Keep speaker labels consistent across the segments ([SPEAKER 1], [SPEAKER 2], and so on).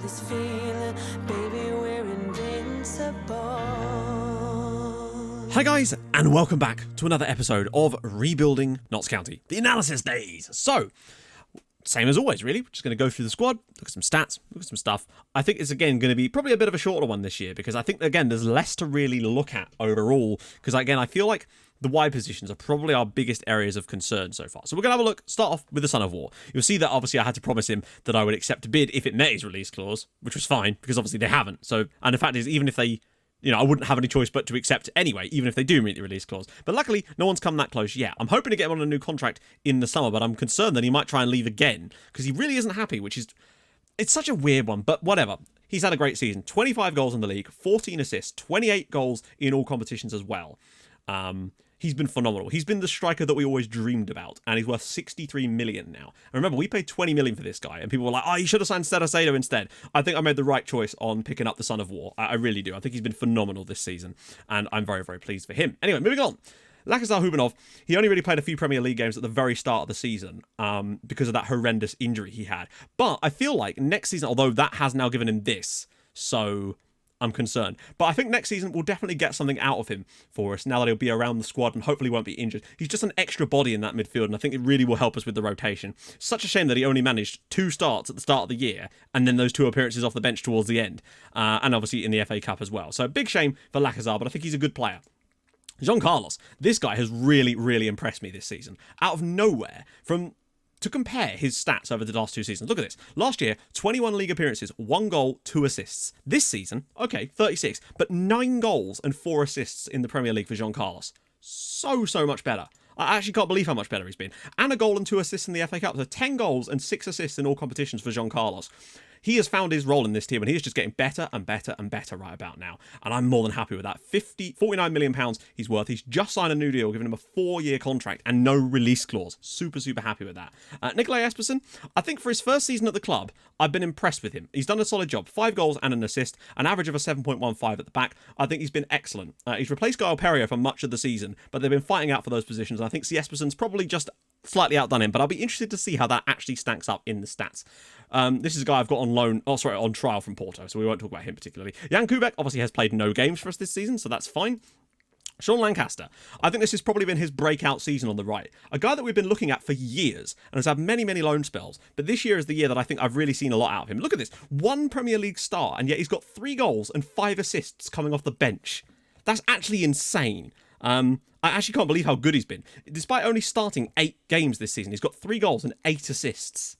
[SPEAKER 1] this feeling, baby, we're invincible.
[SPEAKER 2] Hi guys, and welcome back to another episode of Rebuilding Notts County, the analysis days. So, same as always, really. We're just going to go through the squad, look at some stats, look at some stuff. I think it's, again, going to be probably a bit of a shorter one this year because I think, again, there's less to really look at overall because, again, I feel like the wide positions are probably our biggest areas of concern so far. So we're going to have a look, start off with the Son of War. You'll see that, obviously, I had to promise him that I would accept a bid if it met his release clause, which was fine because, obviously, they haven't. So, and the fact is, even if they... I wouldn't have any choice but to accept anyway, even if they do meet the release clause. But luckily, no one's come that close yet. I'm hoping to get him on a new contract in the summer, but I'm concerned that he might try and leave again, because he really isn't happy, it's such a weird one, but whatever. He's had a great season. 25 goals in the league, 14 assists, 28 goals in all competitions as well. He's been phenomenal. He's been the striker that we always dreamed about, and he's worth 63 million now. And remember, we paid 20 million for this guy, and people were like, oh, you should have signed Cedar instead. I think I made the right choice on picking up the Son of War. I really do. I think he's been phenomenal this season, and I'm very, very pleased for him. Anyway, moving on. Lacazar Hubanov, he only really played a few Premier League games at the very start of the season because of that horrendous injury he had. But I feel like next season, although that has now given him this, so... I'm concerned. But I think next season we'll definitely get something out of him for us now that he'll be around the squad and hopefully won't be injured. He's just an extra body in that midfield, and I think it really will help us with the rotation. Such a shame that he only managed 2 starts at the start of the year and then those 2 appearances off the bench towards the end. And obviously in the FA Cup as well. So big shame for Lacazar, but I think he's a good player. Jean Carlos, this guy has really, really impressed me this season. Out of nowhere, to compare his stats over the last 2 seasons. Look at this. Last year, 21 league appearances, 1 goal, 2 assists. This season, okay, 36, but 9 goals and 4 assists in the Premier League for Jean Carlos. So much better. I actually can't believe how much better he's been. And a goal and 2 assists in the FA Cup. So 10 goals and 6 assists in all competitions for Jean Carlos. He has found his role in this team, and he is just getting better and better and better right about now. And I'm more than happy with that. 49 million pounds he's worth. He's just signed a new deal, giving him a 4-year contract and no release clause. Super happy with that. Nikolai Esperson, I think for his first season at the club, I've been impressed with him. He's done a solid job. 5 goals and an assist, an average of a 7.15 at the back. I think he's been excellent. He's replaced Gael Perrier for much of the season, but they've been fighting out for those positions. And I think Esperson's probably just slightly outdone him, but I'll be interested to see how that actually stacks up in the stats. This is a guy I've got on trial from Porto, so we won't talk about him particularly. Jan Kubek obviously has played no games for us this season, so that's fine. Sean Lancaster, I think this has probably been his breakout season on the right. A guy that we've been looking at for years and has had many loan spells, but this year is the year that I think I've really seen a lot out of him. Look at this, 1 Premier League start, and yet he's got 3 goals and 5 assists coming off the bench. That's actually insane. I actually can't believe how good he's been. Despite only starting 8 games this season, he's got 3 goals and 8 assists,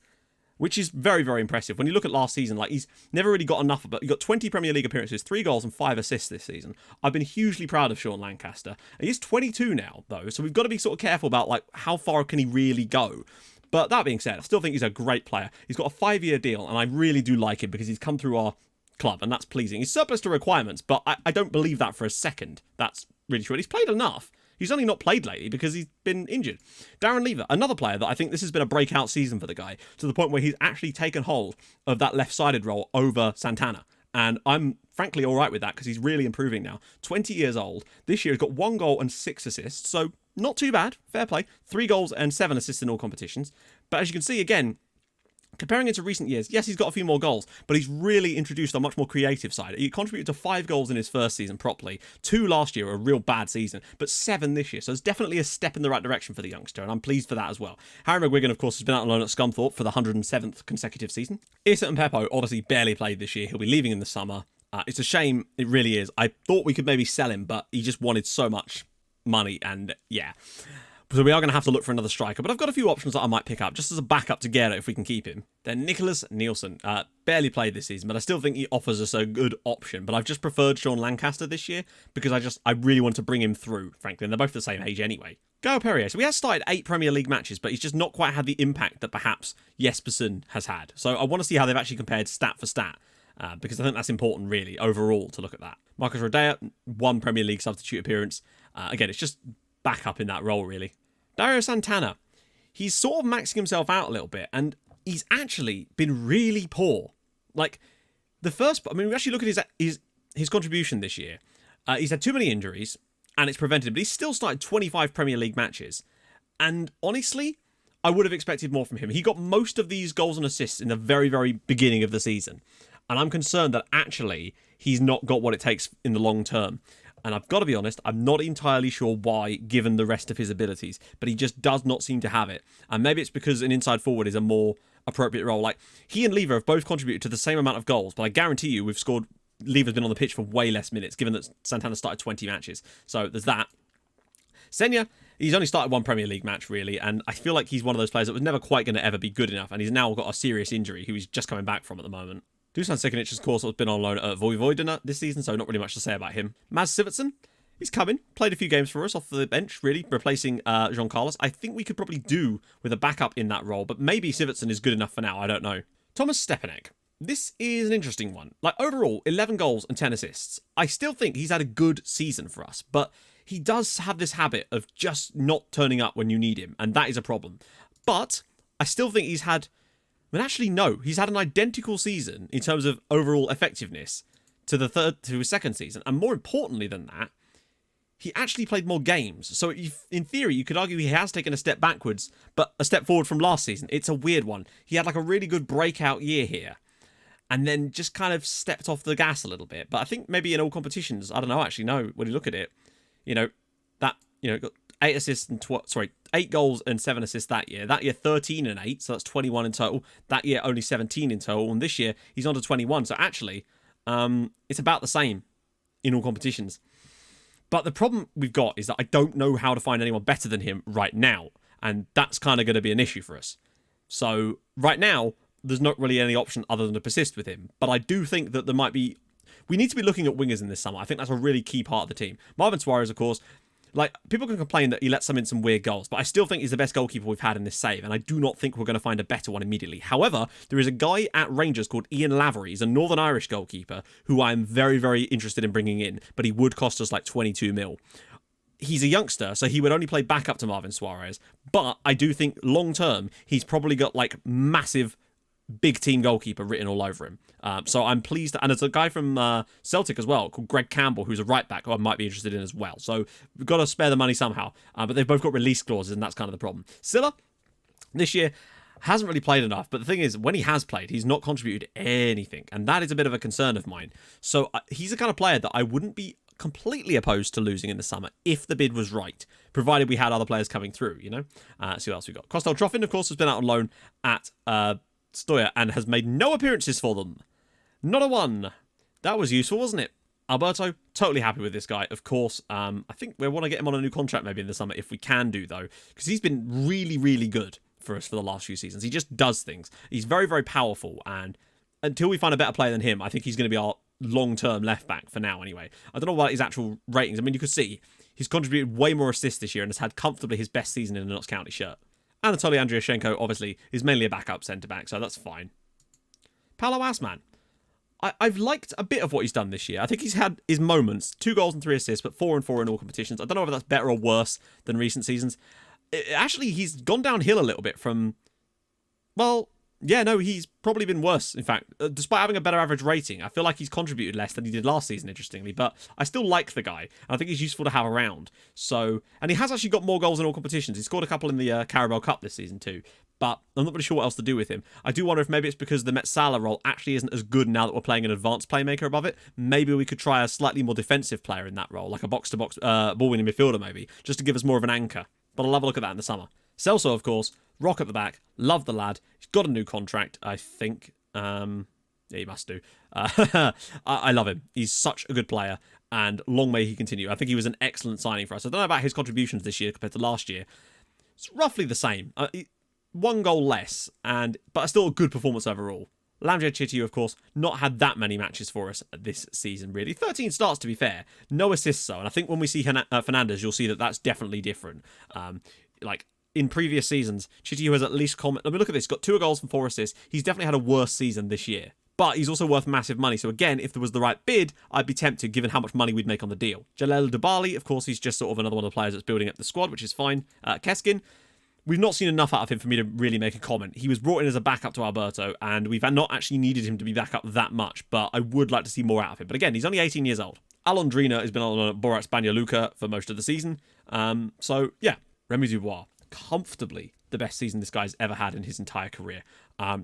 [SPEAKER 2] which is very, very impressive. When you look at last season, like, he's never really got enough, but he got 20 Premier League appearances, 3 goals and 5 assists this season. I've been hugely proud of Sean Lancaster. He's 22 now, though, so we've got to be sort of careful about, like, how far can he really go. But that being said, I still think he's a great player. He's got a 5-year deal, and I really do like him because he's come through our club, and that's pleasing. He's surplus to requirements, but I don't believe that for a second. That's really true. And he's played enough. He's only not played lately because he's been injured. Darren Lever, another player that I think this has been a breakout season for the guy, to the point where he's actually taken hold of that left-sided role over Santana. And I'm frankly all right with that because he's really improving now. 20 years old. This year he's got 1 goal and 6 assists, so not too bad. Fair play. 3 goals and 7 assists in all competitions. But as you can see, again, comparing it to recent years, yes, he's got a few more goals, but he's really introduced a much more creative side. He contributed to 5 goals in his first season properly, 2 last year, a real bad season, but 7 this year. So it's definitely a step in the right direction for the youngster, and I'm pleased for that as well. Harry McGuigan, of course, has been out on loan at Scunthorpe for the 107th consecutive season. Issa and Peppo obviously barely played this year. He'll be leaving in the summer. It's a shame, it really is. I thought we could maybe sell him, but he just wanted so much money, and yeah. So we are going to have to look for another striker, but I've got a few options that I might pick up, just as a backup to Guerra if we can keep him. Then Nicholas Nielsen, barely played this season, but I still think he offers us a good option. But I've just preferred Sean Lancaster this year, because I really want to bring him through, frankly, and they're both the same age anyway. Gael Perrier, so he has started 8 Premier League matches, but he's just not quite had the impact that perhaps Jespersen has had. So I want to see how they've actually compared stat for stat, because I think that's important, really, overall, to look at that. Marcus Rodea, 1 Premier League substitute appearance. Again, it's just back up in that role, really. Dario Santana, he's sort of maxing himself out a little bit, and he's actually been really poor. Like, we actually look at his contribution this year. He's had too many injuries, and it's prevented, but he's still started 25 Premier League matches. And honestly, I would have expected more from him. He got most of these goals and assists in the very, very beginning of the season. And I'm concerned that actually he's not got what it takes in the long term. And I've got to be honest, I'm not entirely sure why, given the rest of his abilities. But he just does not seem to have it. And maybe it's because an inside forward is a more appropriate role. Like, he and Lever have both contributed to the same amount of goals. But I guarantee you, Lever's been on the pitch for way less minutes, given that Santana started 20 matches. So there's that. Senya, he's only started one Premier League match, really. And I feel like he's one of those players that was never quite going to ever be good enough. And he's now got a serious injury, who he's just coming back from at the moment. Dusan Sekinic, of course, has been on loan at Vojvodina this season, so not really much to say about him. Maz Sivertsen, he's coming. Played a few games for us off the bench, really, replacing Jean Carlos. I think we could probably do with a backup in that role, but maybe Sivertsen is good enough for now. I don't know. Thomas Stepanek. This is an interesting one. Like, overall, 11 goals and 10 assists. I still think he's had a good season for us, but he does have this habit of just not turning up when you need him, and that is a problem. But I still think he's had... But actually, no. He's had an identical season in terms of overall effectiveness to his second season. And more importantly than that, he actually played more games. So in theory, you could argue he has taken a step backwards, but a step forward from last season. It's a weird one. He had like a really good breakout year here, and then just kind of stepped off the gas a little bit. But I think maybe in all competitions, I don't know, actually, no, when you look at it, got 8 assists and 8 goals and 7 assists that year. That year, 13 and 8, so that's 21 in total. That year, only 17 in total. And this year, he's on to 21. So actually, it's about the same in all competitions. But the problem we've got is that I don't know how to find anyone better than him right now. And that's kind of going to be an issue for us. So right now, there's not really any option other than to persist with him. But I do think that there might be... We need to be looking at wingers in this summer. I think that's a really key part of the team. Marvin Suarez, of course... Like, people can complain that he lets in some weird goals, but I still think he's the best goalkeeper we've had in this save, and I do not think we're going to find a better one immediately. However, there is a guy at Rangers called Ian Lavery. He's a Northern Irish goalkeeper who I'm very, very interested in bringing in, but he would cost us like 22 mil. He's a youngster, so he would only play backup to Marvin Suarez, but I do think long-term, he's probably got like massive big team goalkeeper written all over him. So I'm pleased. And there's a guy from Celtic as well called Greg Campbell, who's a right back who I might be interested in as well. So we've got to spare the money somehow. But they've both got release clauses, and that's kind of the problem. Silla, this year, hasn't really played enough. But the thing is, when he has played, he's not contributed anything. And that is a bit of a concern of mine. So he's the kind of player that I wouldn't be completely opposed to losing in the summer if the bid was right, provided we had other players coming through, you know? See what else we got. Kostel Trofin, of course, has been out on loan at... Stoya and has made no appearances for them. Not a one. That was useful, wasn't it? Alberto, totally happy with this guy, of course. I think we want to get him on a new contract maybe in the summer, if we can do, though, because he's been really, really good for us for the last few seasons. He just does things. He's very, very powerful, and until we find a better player than him, I think he's going to be our long-term left-back for now, anyway. I don't know about his actual ratings. I mean, you could see he's contributed way more assists this year and has had comfortably his best season in a Notts County shirt. Anatoly Andriashenko, obviously, is mainly a backup centre-back, so that's fine. Paolo Asman. I've liked a bit of what he's done this year. I think he's had his moments. 2 goals and 3 assists, but 4 and 4 in all competitions. I don't know whether that's better or worse than recent seasons. Actually, he's gone downhill a little bit from... Well, yeah, no, he's probably been worse, in fact. Despite having a better average rating, I feel like he's contributed less than he did last season, interestingly. But I still like the guy, and I think he's useful to have around. So, and he has actually got more goals in all competitions. He scored a couple in the Carabao Cup this season too. But I'm not really sure what else to do with him. I do wonder if maybe it's because the Metsala role actually isn't as good now that we're playing an advanced playmaker above it. Maybe we could try a slightly more defensive player in that role, like a box-to-box ball-winning midfielder maybe, just to give us more of an anchor. But I'll have a look at that in the summer. Celso, of course, rock at the back. Love the lad. He's got a new contract, I think. Yeah, he must do. I love him. He's such a good player, and long may he continue. I think he was an excellent signing for us. I don't know about his contributions this year compared to last year. It's roughly the same. 1 goal less, but still a good performance overall. Lamjad Chitiyu, of course, not had that many matches for us this season, really. 13 starts, to be fair. No assists, though. And I think when we see Fernandes, you'll see that that's definitely different. In previous seasons, Chitiyu has at least... Let me look at this. He's got 2 goals and 4 assists. He's definitely had a worse season this year. But he's also worth massive money. So again, if there was the right bid, I'd be tempted, given how much money we'd make on the deal. Jalel Dubali, of course, he's just sort of another one of the players that's building up the squad, which is fine. Keskin, we've not seen enough out of him for me to really make a comment. He was brought in as a backup to Alberto, and we've not actually needed him to be back up that much, but I would like to see more out of him. But again, he's only 18 years old. Alondrina has been on Borat Spania Luka for most of the season. So, yeah, Remy Dubois, comfortably the best season this guy's ever had in his entire career.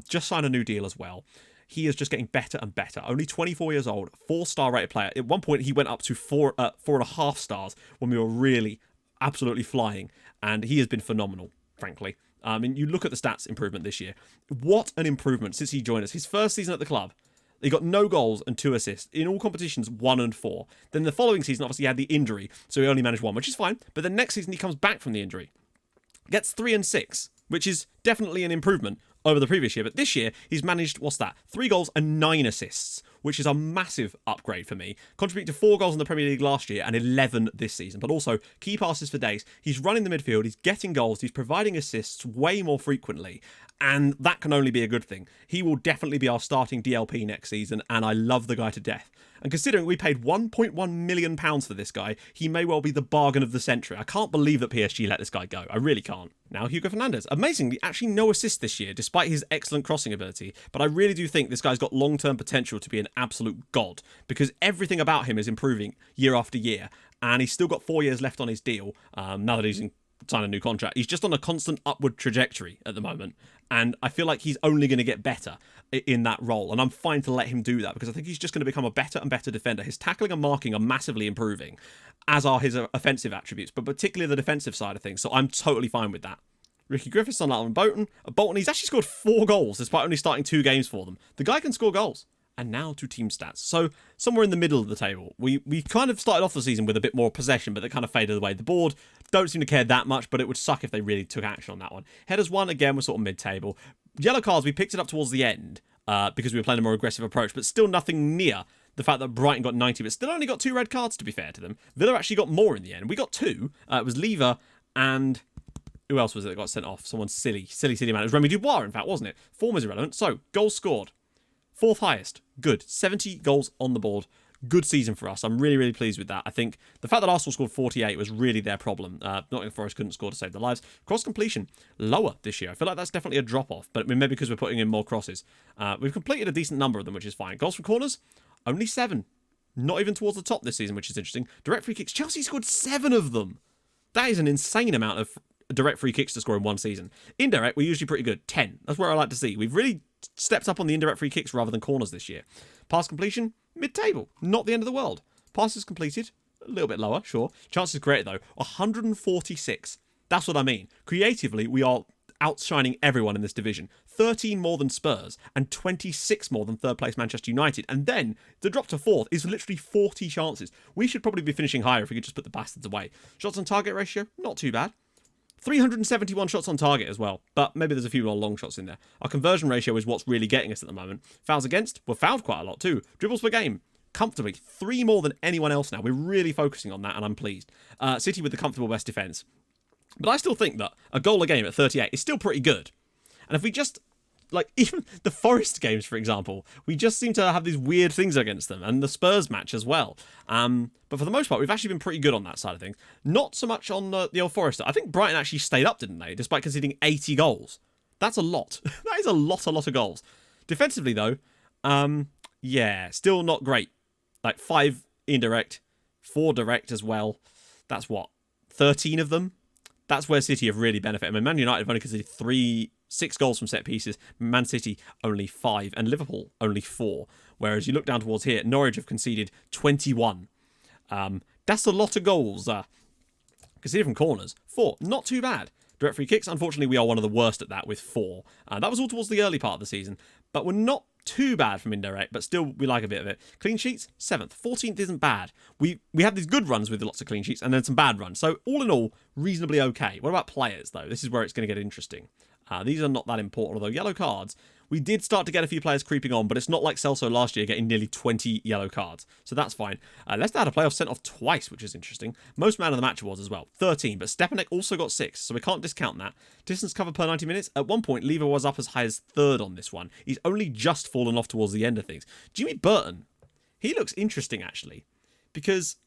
[SPEAKER 2] Just signed a new deal as well. he is just getting better and better. Only 24 years old, 4-star rated player. At one point, he went up to 4.5 stars when we were really absolutely flying, and he has been phenomenal, frankly. And you look at the stats improvement this year. What an improvement since he joined us. His first season at the club, he got no goals and 2 assists. In all competitions, 1 and 4. Then the following season, obviously, he had the injury, so he only managed 1, which is fine. But the next season, he comes back from the injury. Gets 3 and 6, which is definitely an improvement over the previous year. But this year, he's managed, 3 goals and 9 assists, which is a massive upgrade for me. Contributing to 4 goals in the Premier League last year and 11 this season. But also, key passes for days. He's running the midfield, he's getting goals, he's providing assists way more frequently. And that can only be a good thing. He will definitely be our starting DLP next season, and I love the guy to death. And considering we paid £1.1 million for this guy, he may well be the bargain of the century. I can't believe that PSG let this guy go. I really can't. Now, Hugo Fernandez. Amazingly, actually no assists this year, despite his excellent crossing ability. But I really do think this guy's got long-term potential to be an absolute god, because everything about him is improving year after year. And he's still got 4 years left on his deal, now that he's signed a new contract. He's just on a constant upward trajectory at the moment. And I feel like he's only going to get better in that role. And I'm fine to let him do that because I think he's just going to become a better and better defender. His tackling and marking are massively improving, as are his offensive attributes, but particularly the defensive side of things. So I'm totally fine with that. Ricky Griffiths on Alan Bolton. He's actually scored 4 goals despite only starting 2 games for them. The guy can score goals. And now to team stats. So somewhere in the middle of the table. We kind of started off the season with a bit more possession, but that kind of faded away. The board don't seem to care that much, but it would suck if they really took action on that one. Headers 1, again, was sort of mid-table. Yellow cards, we picked it up towards the end because we were playing a more aggressive approach, but still nothing near the fact that Brighton got 90, but still only got 2 red cards, to be fair to them. Villa actually got more in the end. We got 2. It was Lever and... who else was it that got sent off? Someone silly man. It was Remy Dubois, in fact, wasn't it? Form is irrelevant. So, goals scored. 4th highest. Good. 70 goals on the board. Good season for us. I'm really, really pleased with that. I think the fact that Arsenal scored 48 was really their problem. Nottingham Forest couldn't score to save their lives. Cross completion, lower this year. I feel like that's definitely a drop-off, but maybe because we're putting in more crosses. We've completed a decent number of them, which is fine. Goals from corners, only 7. Not even towards the top this season, which is interesting. Direct free kicks, Chelsea scored 7 of them. That is an insane amount of direct free kicks to score in one season. Indirect, we're usually pretty good. 10. That's where I like to see. We've really stepped up on the indirect free kicks rather than corners this year. Pass completion, mid-table. Not the end of the world. Passes completed, a little bit lower, sure. Chances created, though, 146. That's what I mean. Creatively, we are outshining everyone in this division. 13 more than Spurs and 26 more than third place Manchester United. And then the drop to 4th is literally 40 chances. We should probably be finishing higher if we could just put the bastards away. Shots on target ratio, not too bad. 371 shots on target as well, but maybe there's a few more long shots in there. Our conversion ratio is what's really getting us at the moment. Fouls against, we're fouled quite a lot too. Dribbles per game, comfortably. 3 more than anyone else now. We're really focusing on that, and I'm pleased. City with the comfortable best defence. But I still think that a goal a game at 38 is still pretty good. And if we just, like, even the Forest games, for example, we just seem to have these weird things against them, and the Spurs match as well. But for the most part, we've actually been pretty good on that side of things. Not so much on the old Forest. I think Brighton actually stayed up, didn't they? Despite conceding 80 goals. That's a lot. That is a lot of goals. Defensively, though, yeah, still not great. Like 5 indirect, 4 direct as well. That's what? 13 of them? That's where City have really benefited. I mean, Man United have only conceded 6 goals from set pieces. Man City only 5, and Liverpool only 4. Whereas you look down towards here, Norwich have conceded 21. That's a lot of goals. Conceded from corners, 4. Not too bad. Direct free kicks, unfortunately, we are one of the worst at that with 4. That was all towards the early part of the season, but we're not too bad from indirect, but still we like a bit of it. Clean sheets, 7th. 14th isn't bad. We have these good runs with lots of clean sheets and then some bad runs. So all in all, reasonably okay. What about players, though? This is where it's going to get interesting. These are not that important, although yellow cards, we did start to get a few players creeping on, but it's not like Celso last year getting nearly 20 yellow cards. So that's fine. Leicester had a playoff sent off twice, which is interesting. Most man of the match awards as well, 13, but Stepanek also got 6, so we can't discount that. Distance cover per 90 minutes, at one point, Lever was up as high as 3rd on this one. He's only just fallen off towards the end of things. Jimmy Burton, he looks interesting, actually, because,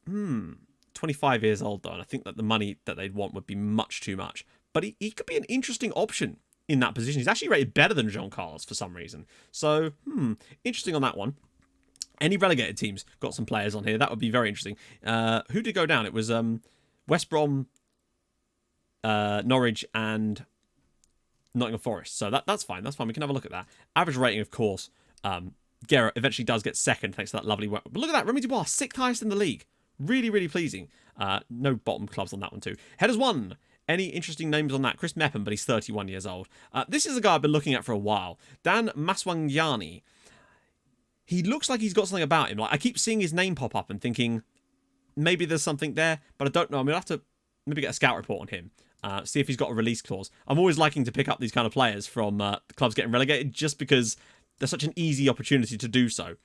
[SPEAKER 2] 25 years old, though, and I think that the money that they'd want would be much too much. But he could be an interesting option in that position. He's actually rated better than Jean Carlos for some reason. So, interesting on that one. Any relegated teams got some players on here. That would be very interesting. Who did go down? It was West Brom, Norwich, and Nottingham Forest. So that's fine. That's fine. We can have a look at that. Average rating, of course. Garrett eventually does get second thanks to that lovely work. But look at that. Remy Dubois, 6th highest in the league. Really, really pleasing. No bottom clubs on that one too. Headers 1. Any interesting names on that? Chris Mepham, but he's 31 years old. This is a guy I've been looking at for a while. Dan Maswangyani. He looks like he's got something about him. Like I keep seeing his name pop up and thinking maybe there's something there, but I don't know. I'm going to have to maybe get a scout report on him. See if he's got a release clause. I'm always liking to pick up these kind of players from the clubs getting relegated just because there's such an easy opportunity to do so,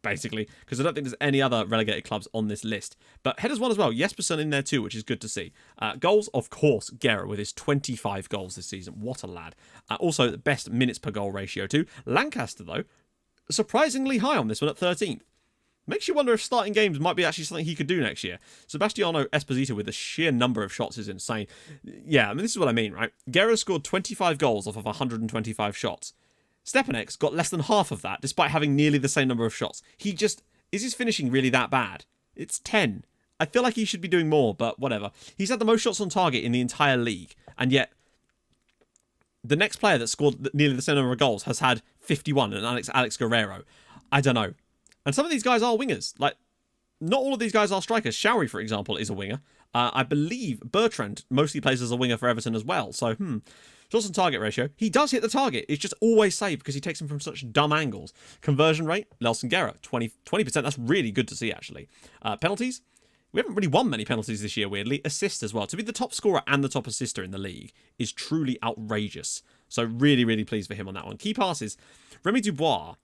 [SPEAKER 2] basically, because I don't think there's any other relegated clubs on this list. But headers 1 as well. Jespersen in there too, which is good to see. Goals, of course, Guerra with his 25 goals this season. What a lad. Also, the best minutes per goal ratio too. Lancaster, though, surprisingly high on this one at 13th. Makes you wonder if starting games might be actually something he could do next year. Sebastiano Esposito with the sheer number of shots is insane. Yeah, I mean, this is what I mean, right? Guerra scored 25 goals off of 125 shots. Stepanek got less than half of that, despite having nearly the same number of shots. Is his finishing really that bad? It's 10. I feel like he should be doing more, but whatever. He's had the most shots on target in the entire league, and yet the next player that scored nearly the same number of goals has had 51, and Alex Guerrero. I don't know. And some of these guys are wingers. Like, not all of these guys are strikers. Showery, for example, is a winger. I believe Bertrand mostly plays as a winger for Everton as well. So, shots on target ratio. He does hit the target. It's just always saved because he takes them from such dumb angles. Conversion rate, Nelson Guerra, 20%. That's really good to see, actually. Penalties. We haven't really won many penalties this year, weirdly. Assists as well. To be the top scorer and the top assister in the league is truly outrageous. So, really, really pleased for him on that one. Key passes. Remy Dubois.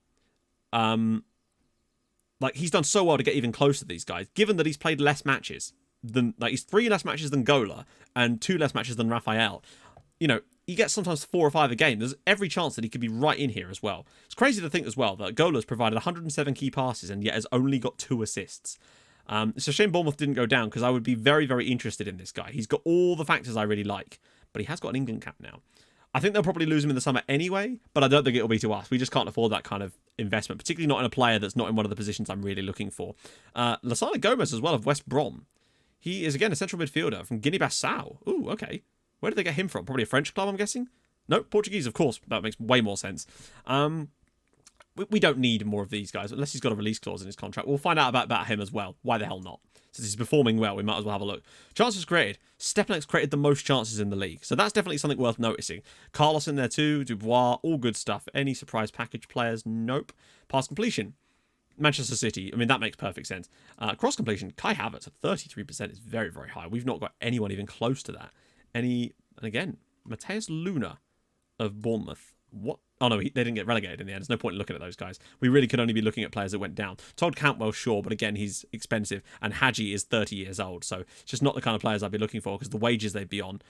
[SPEAKER 2] Like, he's done so well to get even close to these guys, given that he's played less matches than, like, he's 3 less matches than Gola and 2 less matches than Raphael. You know, he gets sometimes 4 or 5 a game. There's every chance that he could be right in here as well. It's crazy to think as well that Gola's provided 107 key passes and yet has only got 2 assists. It's a shame Bournemouth didn't go down because I would be very, very interested in this guy. He's got all the factors I really like, but he has got an England cap now. I think they'll probably lose him in the summer anyway, but I don't think it'll be to us. We just can't afford that kind of investment, particularly not in a player that's not in one of the positions I'm really looking for. Lasana Gomez as well of West Brom. He is, again, a central midfielder from Guinea-Bissau. Ooh, okay. Where did they get him from? Probably a French club, I'm guessing? No, Portuguese, of course. That makes way more sense. We don't need more of these guys, unless he's got a release clause in his contract. We'll find out about him as well. Why the hell not? Since he's performing well, we might as well have a look. Chances created. Stepanek's created the most chances in the league. So that's definitely something worth noticing. Carlos in there too. Dubois, all good stuff. Any surprise package players? Nope. Pass completion. Manchester City. I mean, that makes perfect sense. Cross completion. Kai Havertz at 33% is very, very high. We've not got anyone even close to that. And again, Mateus Luna of Bournemouth. What? Oh no, they didn't get relegated in the end. There's no point in looking at those guys. We really could only be looking at players that went down. Todd Cantwell, sure, but again, he's expensive. And Hadji is 30 years old, so it's just not the kind of players I'd be looking for because the wages they'd be on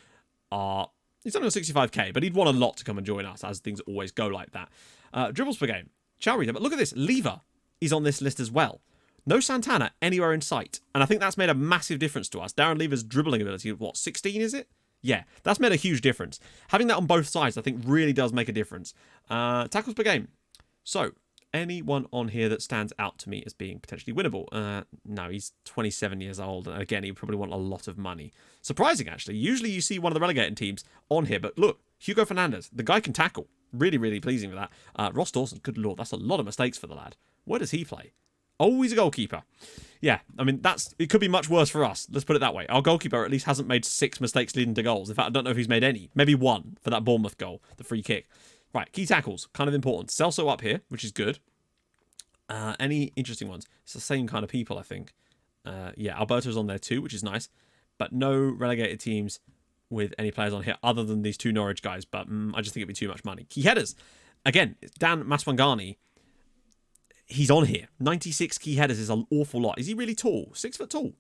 [SPEAKER 2] are... He's only on 65k, but he'd want a lot to come and join us, as things always go like that. Dribbles per game. Chowry, but look at this. Lever is on this list as well. No Santana anywhere in sight. And I think that's made a massive difference to us. Darren Lever's dribbling ability, what, 16 is it? Yeah, that's made a huge difference. Having that on both sides, I think, really does make a difference. Tackles per game. So, anyone on here that stands out to me as being potentially winnable? No, he's 27 years old. And again, he would probably want a lot of money. Surprising, actually. Usually you see one of the relegated teams on here. But look, Hugo Fernandez. The guy can tackle. Really, really pleasing with that. Ross Dawson, good lord, that's a lot of mistakes for the lad. Where does he play? Oh, he's a goalkeeper. Yeah, I mean, it could be much worse for us. Let's put it that way. Our goalkeeper at least hasn't made 6 mistakes leading to goals. In fact, I don't know if he's made any. Maybe 1 for that Bournemouth goal, the free kick. Right, key tackles, kind of important. Celso up here, which is good. Any interesting ones? It's the same kind of people, I think. Yeah, Alberto's on there too, which is nice. But no relegated teams with any players on here other than these 2 Norwich guys. But I just think it'd be too much money. Key headers. Again, Dan Maswangani. He's on here. 96 key headers is an awful lot. Is he really tall? 6 foot tall.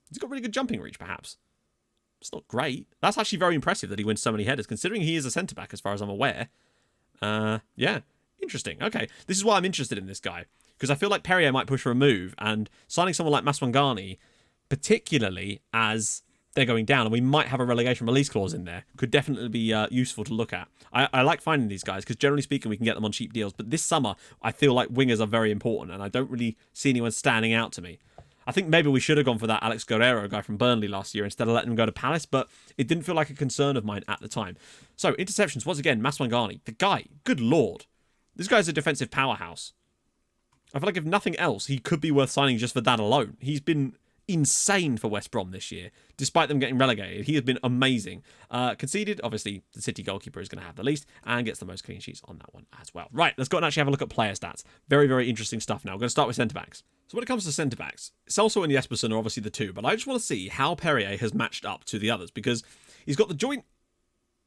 [SPEAKER 2] He's got really good jumping reach, perhaps. It's not great. That's actually very impressive that he wins so many headers, considering he is a centre-back as far as I'm aware. Yeah. Interesting. Okay. This is why I'm interested in this guy. Because I feel like Perrier might push for a move, and signing someone like Maswangani, particularly as they're going down, and we might have a relegation release clause in there, could definitely be useful to look at. I like finding these guys, because generally speaking, we can get them on cheap deals. But this summer, I feel like wingers are very important, and I don't really see anyone standing out to me. I think maybe we should have gone for that Alex Guerrero guy from Burnley last year instead of letting him go to Palace, but it didn't feel like a concern of mine at the time. So, interceptions, once again, Maswangani. The guy, good lord. This guy's a defensive powerhouse. I feel like if nothing else, he could be worth signing just for that alone. He's been insane for West Brom this year, despite them getting relegated. He has been amazing. Conceded, obviously, the City goalkeeper is going to have the least and gets the most clean sheets on that one as well. Right, let's go and actually have a look at player stats. Very, very interesting stuff now. We're going to start with centre-backs. So when it comes to centre-backs, Celso and Jespersen are obviously the two, but I just want to see how Perrier has matched up to the others, because he's got the joint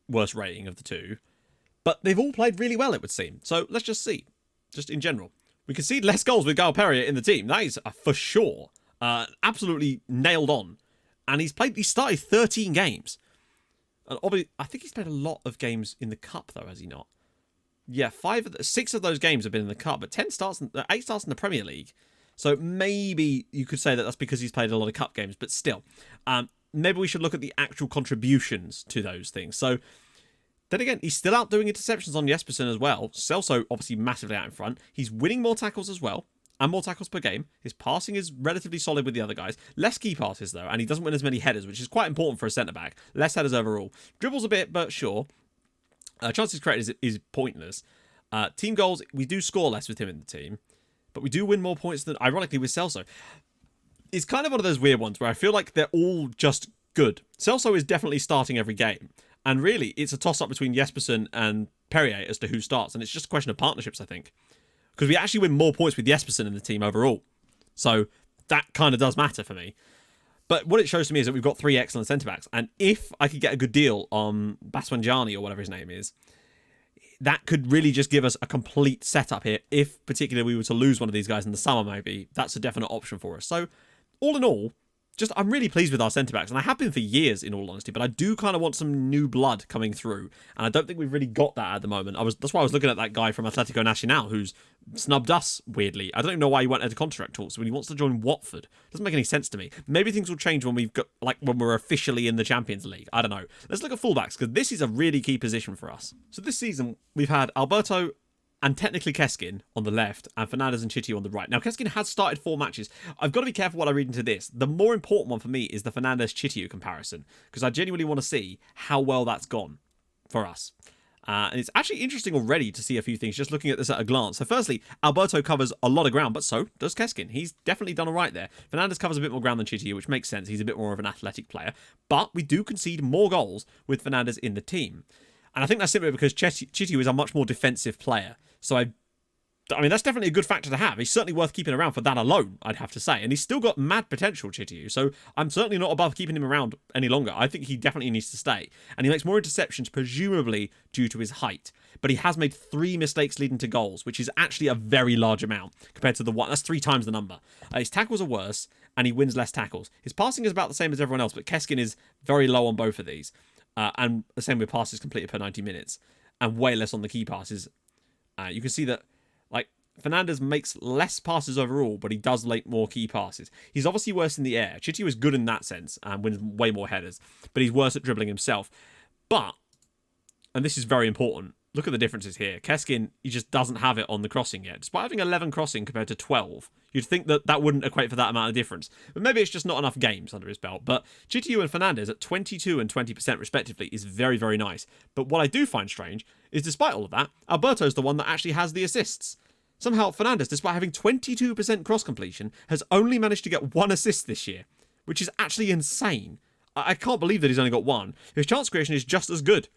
[SPEAKER 2] worst rating of the two, but they've all played really well, it would seem. So let's just see, just in general. We concede less goals with Gal Perrier in the team. That is for sure. Absolutely nailed on. And he started 13 games. And obviously, I think he's played a lot of games in the Cup, though, has he not? Yeah, 6 of those games have been in the Cup, but 8 starts in the Premier League. So maybe you could say that that's because he's played a lot of Cup games, but still. Maybe we should look at the actual contributions to those things. So, then again, he's still out doing interceptions on Jespersen as well. Celso, obviously, massively out in front. He's winning more tackles as well, and more tackles per game. His passing is relatively solid with the other guys. Less key passes, though, and he doesn't win as many headers, which is quite important for a centre-back. Less headers overall. Dribbles a bit, but sure. Chances created is pointless. Team goals, we do score less with him in the team, but we do win more points than, ironically, with Celso. It's kind of one of those weird ones where I feel like they're all just good. Celso is definitely starting every game. And really, it's a toss-up between Jespersen and Perrier as to who starts. And it's just a question of partnerships, I think. Because we actually win more points with Jespersen in the team overall. So that kind of does matter for me. But what it shows to me is that we've got 3 excellent centre-backs. And if I could get a good deal on Baswanjani or whatever his name is, that could really just give us a complete setup here. If particularly we were to lose one of these guys in the summer, maybe, that's a definite option for us. So all in all, I'm really pleased with our centre-backs, and I have been for years, in all honesty, but I do kind of want some new blood coming through, and I don't think we've really got that at the moment. That's why I was looking at that guy from Atletico Nacional, who's snubbed us, weirdly. I don't even know why he went into contract talks when he wants to join Watford. Doesn't make any sense to me. Maybe things will change when when we're officially in the Champions League. I don't know. Let's look at fullbacks, because this is a really key position for us. So this season, we've had Alberto and technically Keskin on the left, and Fernandes and Chitty on the right. Now, Keskin has started 4 matches. I've got to be careful what I read into this. The more important one for me is the Fernandes-Chitty comparison, because I genuinely want to see how well that's gone for us. And it's actually interesting already to see a few things, just looking at this at a glance. So firstly, Alberto covers a lot of ground, but so does Keskin. He's definitely done all right there. Fernandes covers a bit more ground than Chitty, which makes sense. He's a bit more of an athletic player. But we do concede more goals with Fernandes in the team. And I think that's simply because Chitty is a much more defensive player. So I mean, that's definitely a good factor to have. He's certainly worth keeping around for that alone, I'd have to say. And he's still got mad potential, Chitty. So I'm certainly not above keeping him around any longer. I think he definitely needs to stay. And he makes more interceptions, presumably due to his height. But he has made 3 mistakes leading to goals, which is actually a very large amount compared to the one. That's 3 times the number. His tackles are worse, and he wins less tackles. His passing is about the same as everyone else, but Keskin is very low on both of these. And the same with passes completed per 90 minutes. And way less on the key passes. You can see that, Fernandes makes less passes overall, but he does make more key passes. He's obviously worse in the air. Chitty was good in that sense and wins way more headers, but he's worse at dribbling himself. But, and this is very important, look at the differences here. Keskin, he just doesn't have it on the crossing yet. Despite having 11 crossing compared to 12, you'd think that that wouldn't equate for that amount of difference. But maybe it's just not enough games under his belt. But Chitty and Fernandes at 22 and 20% respectively is very, very nice. But what I do find strange is despite all of that, Alberto's the one that actually has the assists. Somehow, Fernandes, despite having 22% cross completion, has only managed to get 1 assist this year, which is actually insane. I can't believe that he's only got 1. His chance creation is just as good.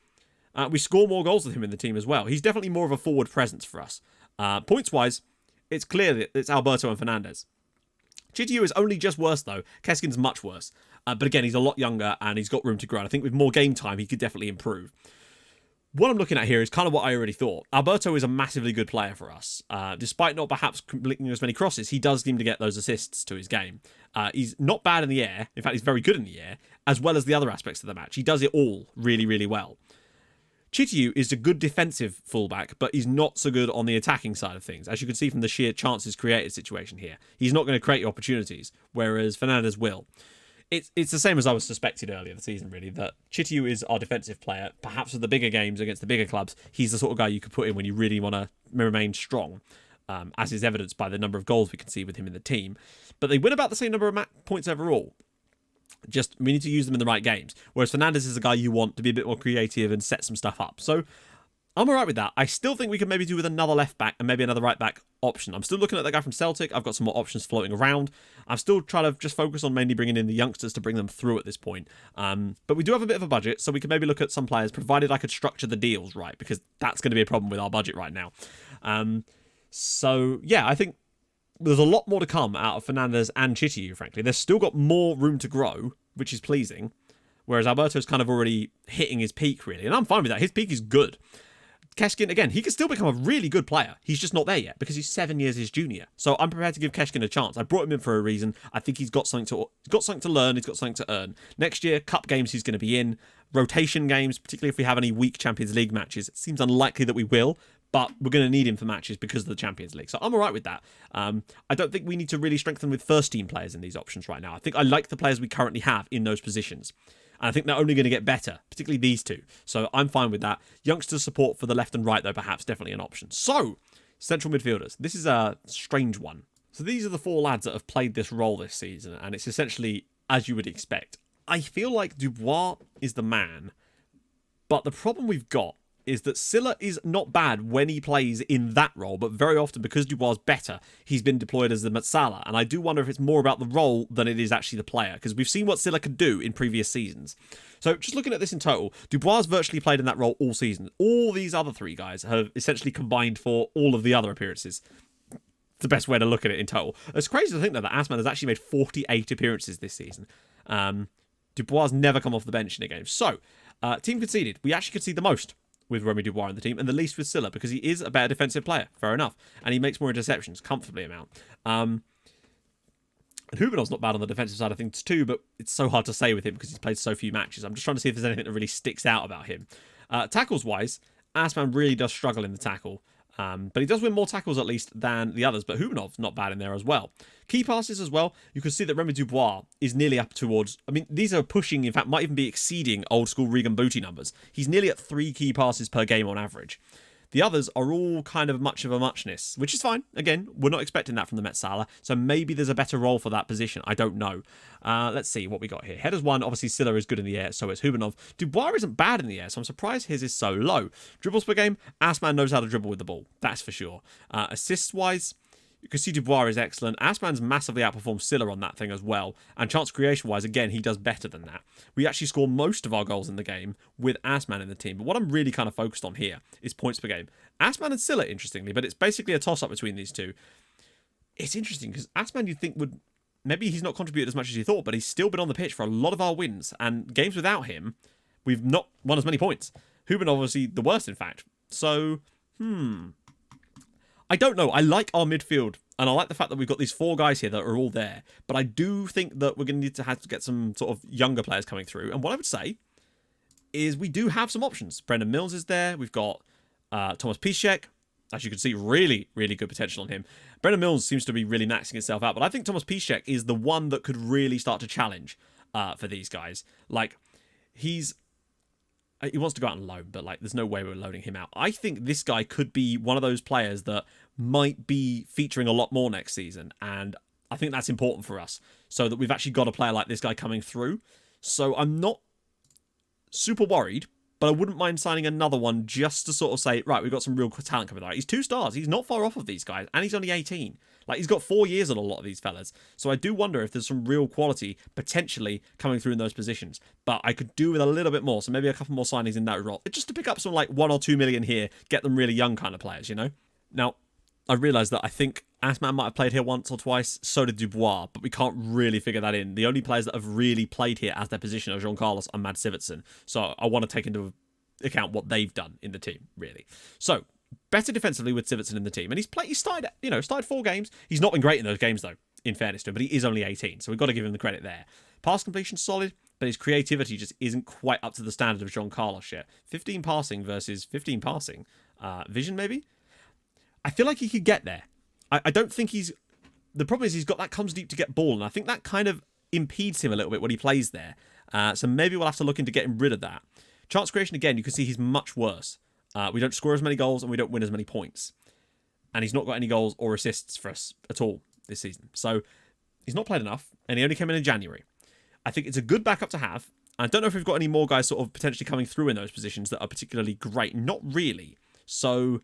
[SPEAKER 2] We score more goals with him in the team as well. He's definitely more of a forward presence for us. Points-wise, it's clear that it's Alberto and Fernandes. Chitty is only just worse, though. Keskin's much worse. But again, he's a lot younger and he's got room to grow. And I think with more game time, he could definitely improve. What I'm looking at here is kind of what I already thought. Alberto is a massively good player for us. Despite not perhaps completing as many crosses, he does seem to get those assists to his game. He's not bad in the air. In fact, he's very good in the air, as well as the other aspects of the match. He does it all really, really well. Chitty is a good defensive fullback, but he's not so good on the attacking side of things. As you can see from the sheer chances created situation here. He's not going to create opportunities, whereas Fernandes will. It's the same as I was suspected earlier the season, really, that Chitty is our defensive player. Perhaps with the bigger games against the bigger clubs, he's the sort of guy you could put in when you really want to remain strong. as is evidenced by the number of goals we can see with him in the team. But they win about the same number of points overall. Just, we need to use them in the right games. Whereas Fernandes is a guy you want to be a bit more creative and set some stuff up. So I'm all right with that. I still think we can maybe do with another left back and maybe another right back option. I'm still looking at the guy from Celtic. I've got some more options floating around. I'm still trying to just focus on mainly bringing in the youngsters to bring them through at this point. But we do have a bit of a budget, so we can maybe look at some players, provided I could structure the deals right, because that's going to be a problem with our budget right now. So, yeah, I think there's a lot more to come out of Fernandes and Chitiyu, frankly. They've still got more room to grow, which is pleasing, whereas Alberto's kind of already hitting his peak, really. And I'm fine with that. His peak is good. Keshkin, again, he can still become a really good player. He's just not there yet because he's 7 years his junior. So I'm prepared to give Keshkin a chance. I brought him in for a reason. I think he's got something to learn. He's got something to earn. Next year, cup games he's going to be in. Rotation games, particularly if we have any weak Champions League matches. It seems unlikely that we will, but we're going to need him for matches because of the Champions League. So I'm all right with that. I don't think we need to really strengthen with first-team players in these options right now. I think I like the players we currently have in those positions. And I think they're only going to get better, particularly these two. So I'm fine with that. Youngster support for the left and right, though, perhaps definitely an option. So, central midfielders. This is a strange one. So these are the 4 lads that have played this role this season, and it's essentially as you would expect. I feel like Dubois is the man, but the problem we've got is that Silla is not bad when he plays in that role, but very often, because Dubois is better, he's been deployed as the Matsala, and I do wonder if it's more about the role than it is actually the player, because we've seen what Silla could do in previous seasons. So just looking at this in total, Dubois has virtually played in that role all season. All these other 3 guys have essentially combined for all of the other appearances. It's the best way to look at it in total. It's crazy to think that Asman has actually made 48 appearances this season. Dubois has never come off the bench in a game. So, team conceded. We actually concede the most with Romy Dubois in the team, and the least with Silla, because he is a better defensive player, fair enough, and he makes more interceptions, comfortably amount. And Hubenov's not bad on the defensive side of things too, but it's so hard to say with him because he's played so few matches. I'm just trying to see if there's anything that really sticks out about him. Tackles-wise, Asman really does struggle in the tackle, but he does win more tackles at least than the others, but Hubenov's not bad in there as well. Key passes as well, you can see that Remy Dubois is nearly up towards, I mean, these are pushing, in fact, might even be exceeding old school Regan Booty numbers. He's nearly at 3 key passes per game on average. The others are all kind of much of a muchness, which is fine. Again, we're not expecting that from the Met Salah, so maybe there's a better role for that position. I don't know. Let's see what we got here. Headers 1, obviously Silla is good in the air, so is Hubenov. Dubois isn't bad in the air, so I'm surprised his is so low. Dribbles per game, Asman knows how to dribble with the ball. That's for sure. Assists-wise, you can see Dubois is excellent. Asman's massively outperformed Silla on that thing as well. And chance creation-wise, again, he does better than that. We actually score most of our goals in the game with Asman in the team. But what I'm really kind of focused on here is points per game. Asman and Silla, interestingly, but it's basically a toss-up between these two. It's interesting because Asman, you'd think would... Maybe he's not contributed as much as you thought, but he's still been on the pitch for a lot of our wins. And games without him, we've not won as many points. Huben, obviously, the worst, in fact. So, I don't know. I like our midfield, and I like the fact that we've got these 4 guys here that are all there. But I do think that we're going to need to have to get some sort of younger players coming through. And what I would say is we do have some options. Brendan Mills is there. We've got Thomas Piszczek. As you can see, really, really good potential on him. Brendan Mills seems to be really maxing itself out. But I think Thomas Piszczek is the one that could really start to challenge for these guys. Like, he wants to go out on loan, but like, there's no way we're loaning him out. I think this guy could be one of those players that might be featuring a lot more next season, and I think that's important for us, so that we've actually got a player like this guy coming through. So I'm not super worried, but I wouldn't mind signing another one just to sort of say, right, we've got some real talent coming out. He's 2 stars. He's not far off of these guys, and he's only 18. Like, he's got 4 years on a lot of these fellas. So I do wonder if there's some real quality potentially coming through in those positions. But I could do with a little bit more. So maybe a couple more signings in that role. Just to pick up some like 1 or 2 million here, get them really young kind of players, you know? Now, I realised that I think Asman might have played here once or twice, so did Dubois, but we can't really figure that in. The only players that have really played here as their position are Jean Carlos and Mads Sivertsen. So I want to take into account what they've done in the team, really. So, better defensively with Sivertsen in the team. And he's started 4 games. He's not been great in those games, though, in fairness to him, but he is only 18, so we've got to give him the credit there. Pass completion solid, but his creativity just isn't quite up to the standard of Jean Carlos yet. 15 passing versus 15 passing. Vision, maybe? I feel like he could get there. I don't think he's... The problem is he's got that comes deep to get ball, and I think that kind of impedes him a little bit when he plays there. So maybe we'll have to look into getting rid of that. Chance creation, again, you can see he's much worse. We don't score as many goals and we don't win as many points. and he's not got any goals or assists for us at all this season. So he's not played enough, and he only came in January. I think it's a good backup to have. I don't know if we've got any more guys sort of potentially coming through in those positions that are particularly great. Not really. So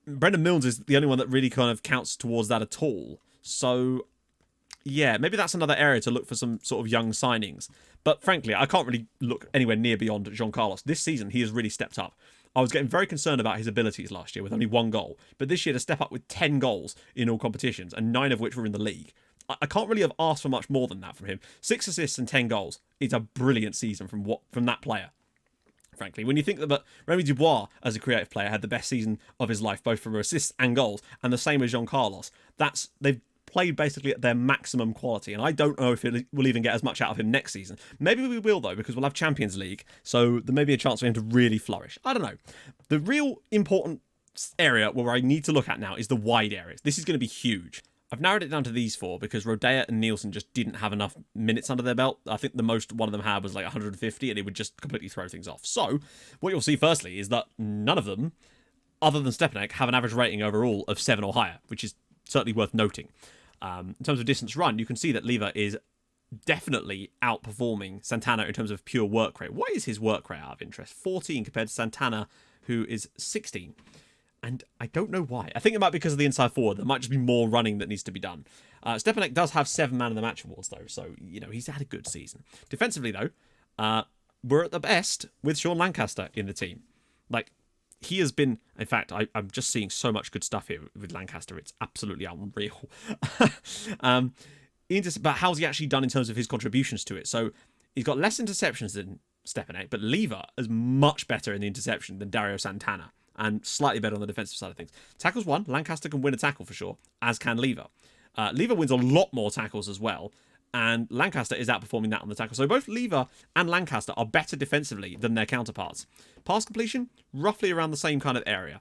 [SPEAKER 2] Brendan Milnes is the only one that really kind of counts towards that at all. So yeah, maybe that's another area to look for some sort of young signings. But frankly, I can't really look anywhere near beyond Jean Carlos. This season, he has really stepped up. I was getting very concerned about his abilities last year with only 1 goal. But this year, to step up with 10 goals in all competitions, and 9 of which were in the league, I can't really have asked for much more than that from him. 6 assists and 10 goals. It's a brilliant season from that player. Frankly, when you think that Remy Dubois, as a creative player, had the best season of his life, both for assists and goals, and the same as Jean Carlos, they've played basically at their maximum quality, and I don't know if we'll even get as much out of him next season. Maybe we will, though, because we'll have Champions League, so there may be a chance for him to really flourish. I don't know. The real important area where I need to look at now is the wide areas. This is going to be huge. I've narrowed it down to these 4 because Rodea and Nielsen just didn't have enough minutes under their belt. I think the most one of them had was like 150, and it would just completely throw things off. So what you'll see firstly is that none of them, other than Stepanek, have an average rating overall of 7 or higher, which is certainly worth noting. In terms of distance run, you can see that Lever is definitely outperforming Santana in terms of pure work rate. What is his work rate out of interest? 14 compared to Santana, who is 16. And I don't know why. I think it might be because of the inside forward. There might just be more running that needs to be done. Stepanek does have 7 man of the match awards, though. So, he's had a good season. Defensively, though, we're at the best with Sean Lancaster in the team. Like, he has been, in fact, I'm just seeing so much good stuff here with Lancaster. It's absolutely unreal. But how's he actually done in terms of his contributions to it? So he's got less interceptions than Stepanek, but Lever is much better in the interception than Dario Santana, and slightly better on the defensive side of things. Tackles won. Lancaster can win a tackle for sure, as can Lever. Lever wins a lot more tackles as well, and Lancaster is outperforming that on the tackle. So both Lever and Lancaster are better defensively than their counterparts. Pass completion, roughly around the same kind of area.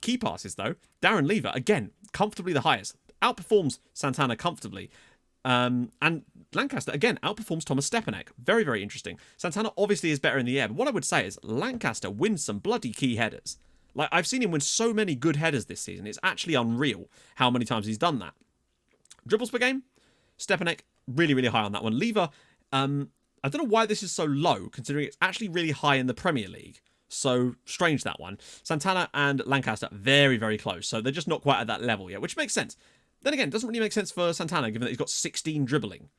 [SPEAKER 2] Key passes, though, Darren Lever, again, comfortably the highest. Outperforms Santana comfortably. And Lancaster, again, outperforms Thomas Stepanek. Very, very interesting. Santana obviously is better in the air, but what I would say is Lancaster wins some bloody key headers. Like, I've seen him win so many good headers this season. It's actually unreal how many times he's done that. Dribbles per game, Stepanek, really, really high on that one. Lever, I don't know why this is so low, considering it's actually really high in the Premier League. So strange, that one. Santana and Lancaster, very, very close. So they're just not quite at that level yet, which makes sense. Then again, it doesn't really make sense for Santana, given that he's got 16 dribbling,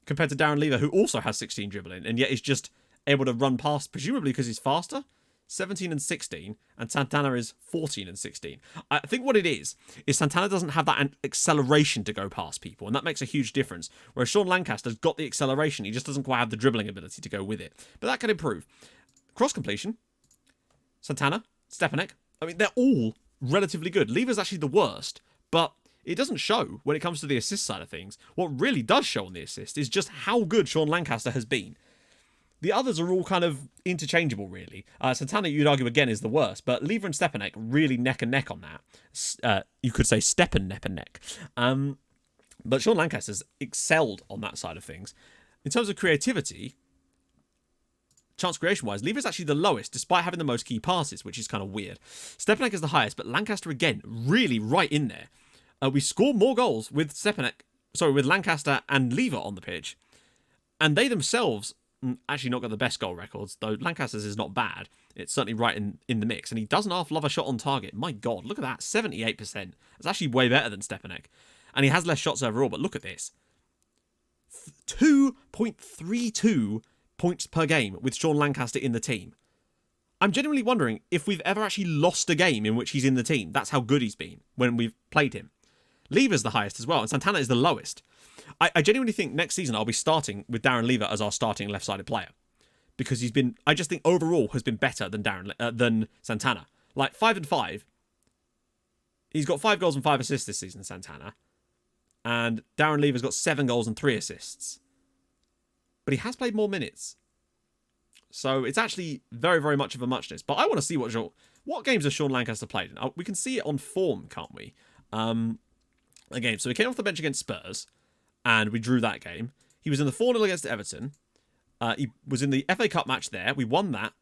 [SPEAKER 2] compared to Darren Lever, who also has 16 dribbling, and yet is just able to run past, presumably because he's faster. 17 and 16, and Santana is 14 and 16. I think what it is Santana doesn't have that acceleration to go past people, and that makes a huge difference. Whereas Sean Lancaster's got the acceleration, he just doesn't quite have the dribbling ability to go with it. But that can improve. Cross completion, Santana, Stepanek, I mean, they're all relatively good. Lever's actually the worst, but it doesn't show when it comes to the assist side of things. What really does show on the assist is just how good Sean Lancaster has been. The others are all kind of interchangeable, really. Santana, you'd argue, again, is the worst, but Lever and Stepanek really neck and neck on that. You could say Stepan neck and neck. But Sean Lancaster's excelled on that side of things. In terms of creativity, chance creation-wise, Lever is actually the lowest, despite having the most key passes, which is kind of weird. Stepanek is the highest, but Lancaster, again, really right in there. We score more goals with with Lancaster and Lever on the pitch, and they themselves actually not got the best goal records, though Lancaster's is not bad. It's certainly right in the mix, and he doesn't half love a shot on target. My God, look at that, 78%. It's actually way better than Stepanek, and he has less shots overall, but look at this. 2.32 points per game with Sean Lancaster in the team. I'm genuinely wondering if we've ever actually lost a game in which he's in the team. That's how good he's been when we've played him. Lever's the highest as well, and Santana is the lowest. I genuinely think next season I'll be starting with Darren Lever as our starting left-sided player, because I just think overall has been better than Santana. Like 5 and 5. He's got 5 goals and 5 assists this season, Santana, and Darren Lever's got 7 goals and 3 assists. But he has played more minutes, so it's actually very, very much of a muchness. But I want to see what games has Sean Lancaster played in. We can see it on form, can't we? Again, so he came off the bench against Spurs, and we drew that game. He was in the 4-0 against Everton. He was in the FA Cup match there. We won that.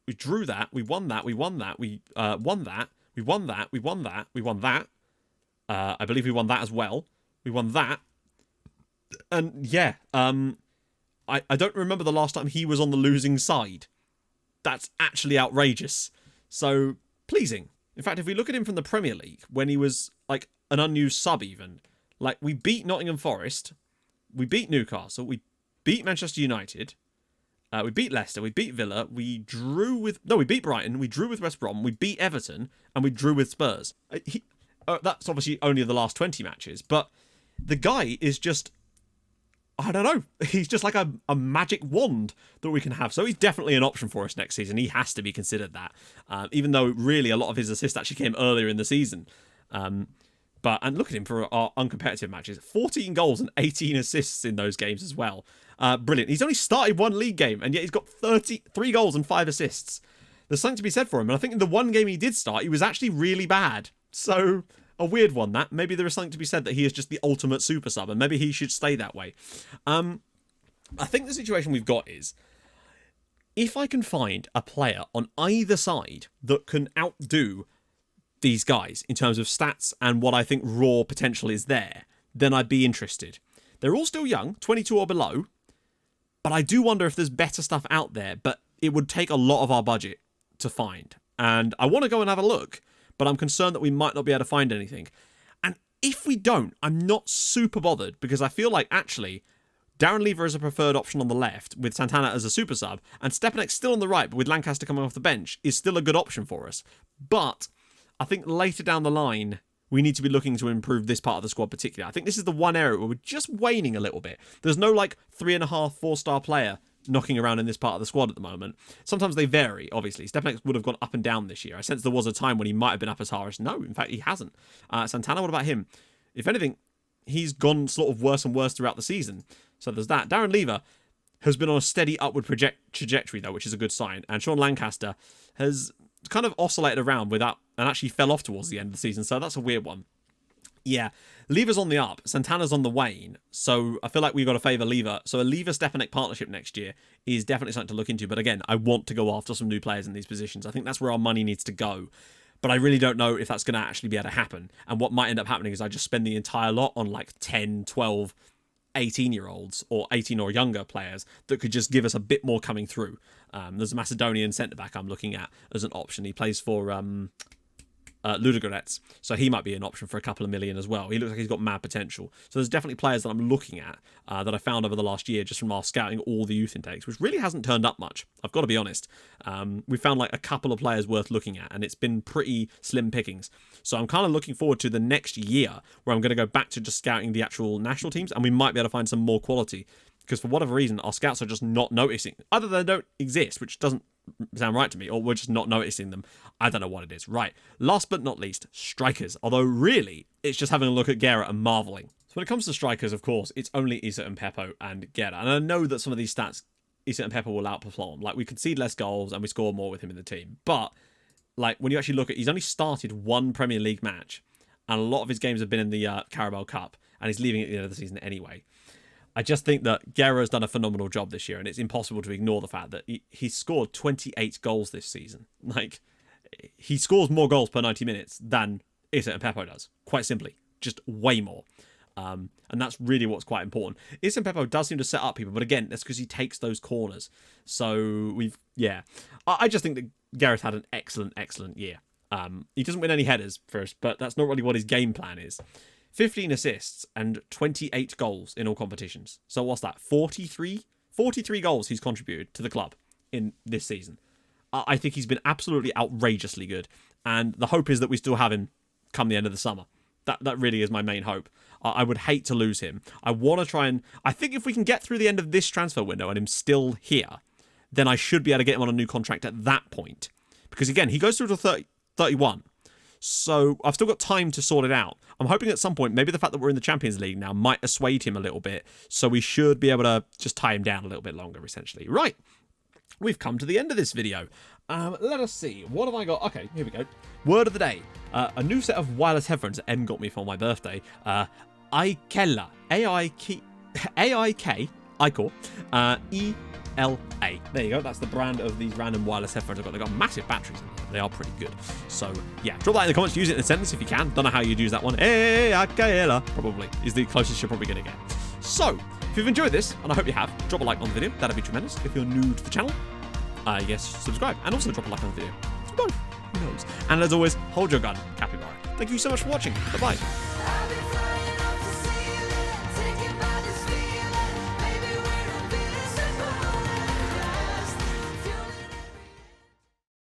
[SPEAKER 2] We drew that. We won that. We won that. We won that. We won that. We won that. We won that. I believe we won that as well. We won that. And yeah, I don't remember the last time he was on the losing side. That's actually outrageous. So, pleasing. In fact, if we look at him from the Premier League, when he was like an unused sub even, like we beat Nottingham Forest, we beat Newcastle, we beat Manchester United, we beat Leicester, we beat Villa, we beat Brighton, we drew with West Brom, we beat Everton, and we drew with Spurs. That's obviously only the last 20 matches, but the guy is just, I don't know, he's just like a magic wand that we can have. So he's definitely an option for us next season. He has to be considered that, even though really a lot of his assists actually came earlier in the season. And look at him for our uncompetitive matches. 14 goals and 18 assists in those games as well. Brilliant. He's only started one league game, and yet he's got 33 goals and 5 assists. There's something to be said for him. And I think in the one game he did start, he was actually really bad. So a weird one, that. Maybe there is something to be said that he is just the ultimate super sub, and maybe he should stay that way. I think the situation we've got is, if I can find a player on either side that can outdo these guys in terms of stats and what I think raw potential is there, then I'd be interested. They're all still young, 22 or below, but I do wonder if there's better stuff out there, but it would take a lot of our budget to find. And I want to go and have a look, but I'm concerned that we might not be able to find anything. And if we don't, I'm not super bothered, because I feel like actually Darren Lever is a preferred option on the left with Santana as a super sub, and Stepanek still on the right, but with Lancaster coming off the bench, is still a good option for us. But I think later down the line, we need to be looking to improve this part of the squad particularly. I think this is the one area where we're just waning a little bit. There's no like 3.5, 4-star player knocking around in this part of the squad at the moment. Sometimes they vary, obviously. Stepanek would have gone up and down this year. I sense there was a time when he might have been up as high as... No, in fact, he hasn't. Santana, what about him? If anything, he's gone sort of worse and worse throughout the season. So there's that. Darren Lever has been on a steady upward trajectory, though, which is a good sign. And Sean Lancaster has kind of oscillated around without... and actually fell off towards the end of the season. So that's a weird one. Yeah, Lever's on the up, Santana's on the wane, so I feel like we've got to favour Lever. So a Lever-Stepanek partnership next year is definitely something to look into, but again, I want to go after some new players in these positions. I think that's where our money needs to go, but I really don't know if that's going to actually be able to happen. And what might end up happening is I just spend the entire lot on like 10, 12, 18-year-olds or 18 or younger players that could just give us a bit more coming through. There's a Macedonian centre-back I'm looking at as an option. He plays for... Ludogorets, so he might be an option for a couple of million as well. He looks like he's got mad potential. So there's definitely players that I'm looking at that I found over the last year just from our scouting all the youth intakes, which really hasn't turned up much, I've got to be honest. We found like a couple of players worth looking at, and it's been pretty slim pickings. So I'm kind of looking forward to the next year where I'm going to go back to just scouting the actual national teams, and we might be able to find some more quality, because for whatever reason our scouts are just not noticing. Either they don't exist, which doesn't sound right to me, or we're just not noticing them. I don't know what it is. Right, last but not least, strikers. Although really, it's just having a look at Guerra and marvelling. So when it comes to strikers, of course, it's only Issa and Peppo and Guerra. And I know that some of these stats, Issa and Peppo will outperform. Like, we concede less goals and we score more with him in the team. But, like, when you actually look at, he's only started one Premier League match, and a lot of his games have been in the Carabao Cup, and he's leaving at the end of the season anyway. I just think that Guerra has done a phenomenal job this year, and it's impossible to ignore the fact that he scored 28 goals this season. Like, he scores more goals per 90 minutes than Issa and Peppo does. Quite simply. Just way more. And that's really what's quite important. Issa and Peppo does seem to set up people, but again, that's because he takes those corners. So, I just think that Gareth had an excellent, excellent year. He doesn't win any headers first, but that's not really what his game plan is. 15 assists and 28 goals in all competitions. So what's that? 43 goals he's contributed to the club in this season. I think he's been absolutely outrageously good. And the hope is that we still have him come the end of the summer. That really is my main hope. I would hate to lose him. I want to try and... I think if we can get through the end of this transfer window and him still here, then I should be able to get him on a new contract at that point. Because again, he goes through to 31. So I've still got time to sort it out. I'm hoping at some point, maybe the fact that we're in the Champions League now might assuage him a little bit. So we should be able to just tie him down a little bit longer, essentially. Right. We've come to the end of this video. Let us see. What have I got? Okay, here we go. Word of the day. A new set of wireless headphones that Em got me for my birthday. Aikella. A-I-K. Icor. LA. There you go. That's the brand of these random wireless headphones I've got. They've got massive batteries in them. They are pretty good. So, yeah, drop that in the comments. Use it in a sentence if you can. Don't know how you'd use that one. Hey, Akaela. Probably is the closest you're probably going to get. So, if you've enjoyed this, and I hope you have, drop a like on the video. That'd be tremendous. If you're new to the channel, yes, subscribe. And also drop a like on the video. Subscribe. Who knows? And as always, hold your gun, capybara. Thank you so much for watching. Bye-bye.